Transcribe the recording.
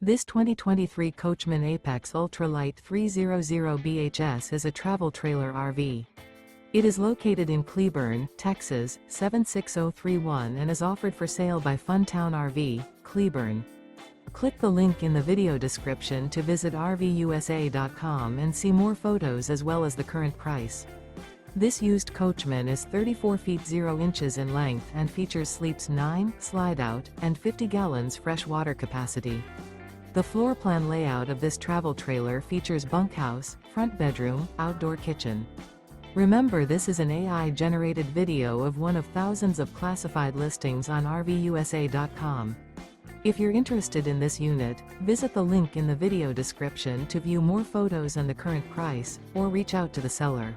This 2023 Coachmen Apex Ultra-Lite 300 BHS is a travel trailer RV. It is located in Cleburne, Texas, 76031 and is offered for sale by Funtown RV, Cleburne. Click the link in the video description to visit RVUSA.com and see more photos as well as the current price. This used Coachman is 34 feet 0 inches in length and features sleeps 9, slide-out, and 50 gallons fresh water capacity. The floor plan layout of this travel trailer features bunkhouse, front bedroom, outdoor kitchen. Remember, this is an AI-generated video of one of thousands of classified listings on RVUSA.com. If you're interested in this unit, visit the link in the video description to view more photos and the current price, or reach out to the seller.